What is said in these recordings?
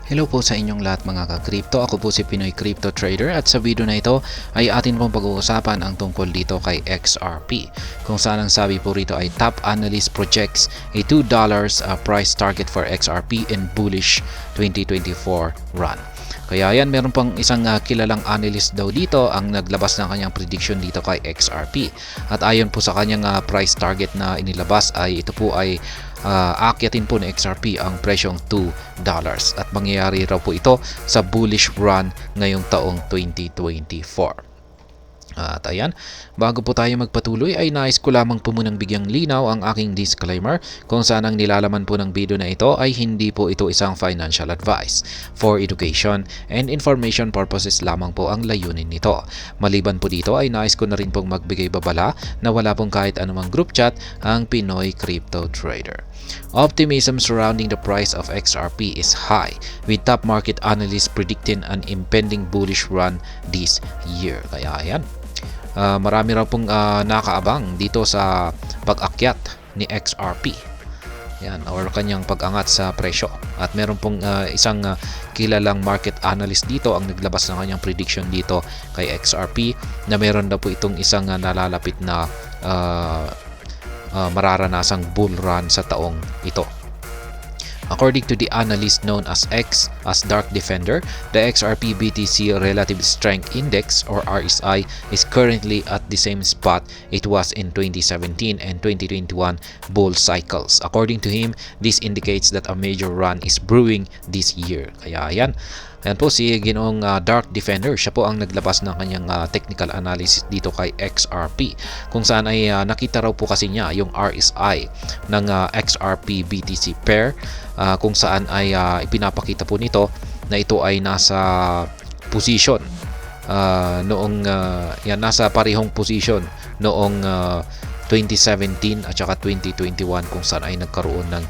Hello po sa inyong lahat mga ka-crypto. Ako po si Pinoy Crypto Trader at sa video na ito ay atin pong pag-uusapan ang tungkol dito kay XRP. Kung saan ang sabi po rito ay top analyst projects a $2 price target for XRP in bullish 2024 run. Kaya yan, meron pang isang kilalang analyst daw dito ang naglabas ng kanyang prediction dito kay XRP. At ayon po sa kanyang price target na inilabas ay ito po ay aakyatin po ng XRP ang presyong $2 at mangyayari raw po ito sa bullish run ngayong taong 2024. At ayan, bago po tayo magpatuloy ay nais ko lamang po munang bigyang linaw ang aking disclaimer kung saan ang nilalaman po ng video na ito ay hindi po ito isang financial advice. For education and information purposes lamang po ang layunin nito. Maliban po dito ay nais ko na rin pong magbigay babala na wala pong kahit anumang group chat ang Pinoy Crypto Trader. Optimism surrounding the price of XRP is high, with top market analysts predicting an impending bullish run this year. Kaya ayan, marami raw pong nakaabang dito sa pag-akyat ni XRP. Yan, or kanyang pag-angat sa presyo. At meron pong isang kilalang market analyst dito ang naglabas ng kanyang prediction dito kay XRP na meron daw po itong isang nalalapit na mararanasang bull run sa taong ito. According to the analyst known as Dark Defender, the XRP BTC Relative Strength Index or RSI is currently at the same spot it was in 2017 and 2021 bull cycles. According to him, this indicates that a major run is brewing this year. Kaya yan. Ayan po si Ginoong Dark Defender. Siya po ang naglabas ng kanyang technical analysis dito kay XRP. Kung saan ay nakita raw po kasi niya yung RSI ng XRP BTC pair kung saan ay ipinapakita po nito na ito ay nasa position nasa parehong position noong 2017 at saka 2021 kung saan ay nagkaroon ng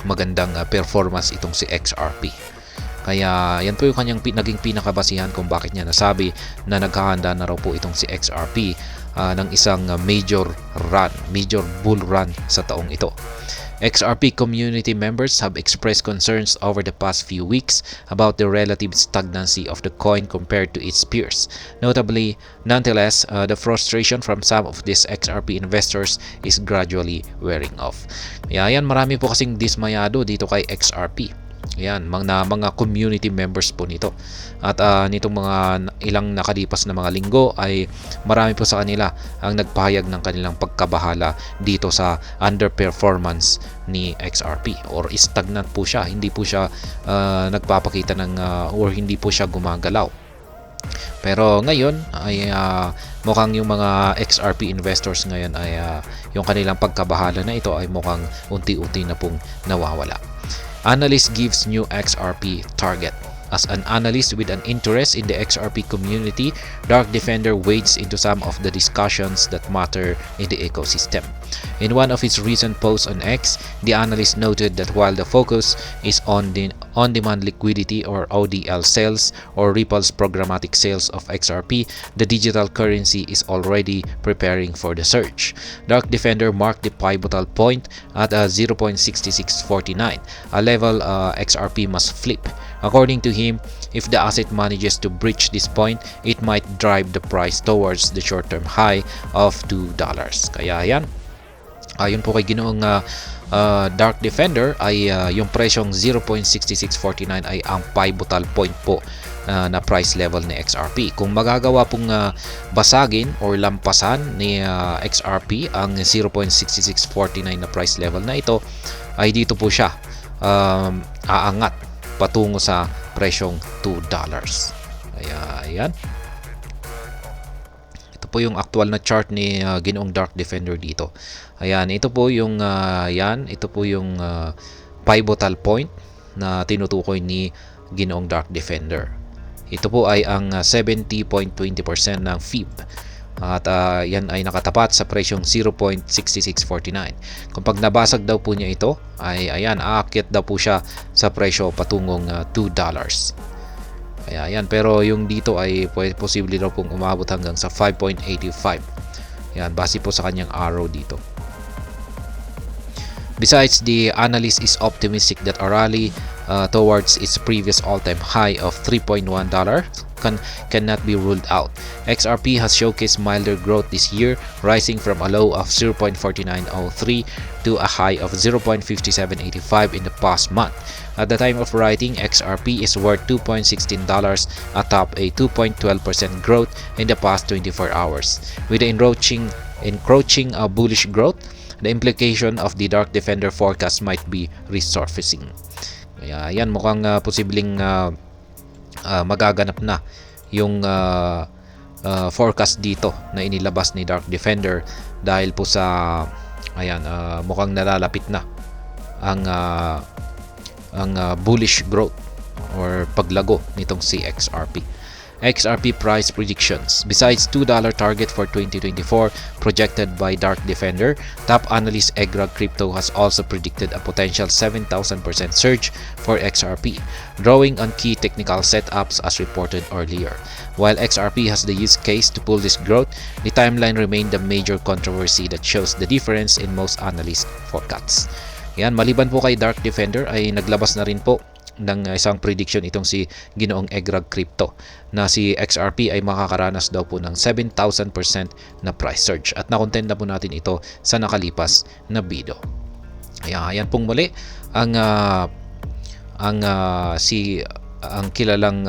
magandang performance itong si XRP. Kaya yan po yung kanyang naging pinakabasihan kung bakit niya nasabi na naghahanda na raw po itong si XRP ng isang major bull run sa taong ito. XRP community members have expressed concerns over the past few weeks about the relative stagnancy of the coin compared to its peers. Notably, nonetheless, the frustration from some of these XRP investors is gradually wearing off. Yan, marami po kasing dismayado dito kay XRP. Yan, mga community members po nito. At nitong mga ilang nakalipas na mga linggo ay marami po sa kanila ang nagpahayag ng kanilang pagkabahala dito sa underperformance ni XRP or stagnant po siya. Hindi po siya nagpapakita ng or hindi po siya gumagalaw. Pero ngayon ay mukhang yung mga XRP investors ngayon ay yung kanilang pagkabahala na ito ay mukhang unti-unti na pong nawawala. Analyst gives new XRP target. As an analyst with an interest in the XRP community, Dark Defender wades into some of the discussions that matter in the ecosystem. In one of his recent posts on X, the analyst noted that while the focus is on the on-demand liquidity or ODL sales or Ripple's programmatic sales of XRP, the digital currency is already preparing for the surge. Dark Defender marked the pivotal point at 0.6649, a level XRP must flip. According to him, if the asset manages to breach this point, it might drive the price towards the short-term high of $2. Kaya yan, ayon po kay Ginoong Dark Defender ay yung presyong 0.6649 ay ang pivotal point po na price level ni XRP. Kung magagawa pong basagin or lampasan ni XRP ang 0.6649 na price level na ito, ay dito po siya aangat patungo sa presyong $2. Kaya ayan, ito po yung actual na chart ni Ginoong Dark Defender dito. Ayan, ito po yung ito po yung pivotal point na tinutukoy ni Ginoong Dark Defender. Ito po ay ang 70.20% ng FIB. At yan ay nakatapat sa presyong 0.6649. Kung pag nabasag daw po niya ito, ay ayan, aakyat daw po siya sa presyo patungong $2. Kaya yan, pero yung dito ay posible daw pong umabot hanggang sa 5.85. Yan, base po sa kanyang arrow dito. Besides, the analyst is optimistic that a rally towards its previous all-time high of $3.1 cannot be ruled out. XRP has showcased milder growth this year, rising from a low of 0.4903 to a high of 0.5785 in the past month. At the time of writing, XRP is worth $2.16, atop a 2.12% growth in the past 24 hours. With the encroaching bullish growth, the implication of the Dark Defender forecast might be resurfacing. Kaya yan, mukhang posibleng magaganap na yung forecast dito na inilabas ni Dark Defender dahil po sa mukhang nalalapit na ang bullish growth or paglago nitong si XRP. XRP price predictions. Besides $2 target for 2024 projected by Dark Defender, top analyst Egrag Crypto has also predicted a potential 7,000% surge for XRP, drawing on key technical setups as reported earlier. While XRP has the use case to pull this growth, the timeline remained the major controversy that shows the difference in most analyst forecasts. Yan, maliban po kay Dark Defender ay naglabas na rin po ng isang prediction itong si Ginoong Egrag Crypto na si XRP ay makakaranas daw po ng 7,000% na price surge, at nakontent na po natin ito sa nakalipas na video. Ayan pong muli ang kilalang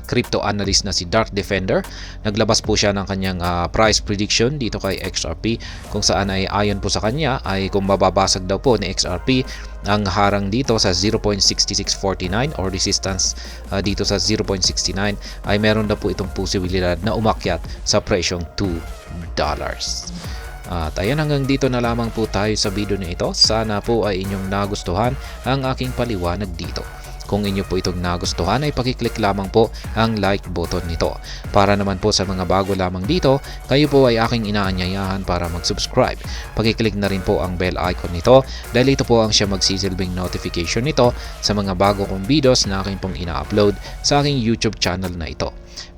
crypto analyst na si Dark Defender. Naglabas po siya ng kanyang price prediction dito kay XRP, kung saan ay ayon po sa kanya ay kung mababasag daw po ni XRP ang harang dito sa 0.6649 or resistance dito sa 0.69, ay meron na po itong posibilidad na umakyat sa presyong $2. At ayan, hanggang dito na lamang po tayo sa video na ito. Sana po ay inyong nagustuhan ang aking paliwanag dito. Kung inyo po itong nagustuhan ay pakiclick lamang po ang like button nito. Para naman po sa mga bago lamang dito, kayo po ay aking inaanyayahan para mag-subscribe. Pakiclick na rin po ang bell icon nito dahil ito po ang siya magsisilbing notification nito sa mga bago kong videos na aking pong ina-upload sa aking YouTube channel na ito.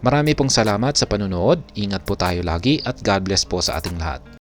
Marami pong salamat sa panunood, ingat po tayo lagi at God bless po sa ating lahat.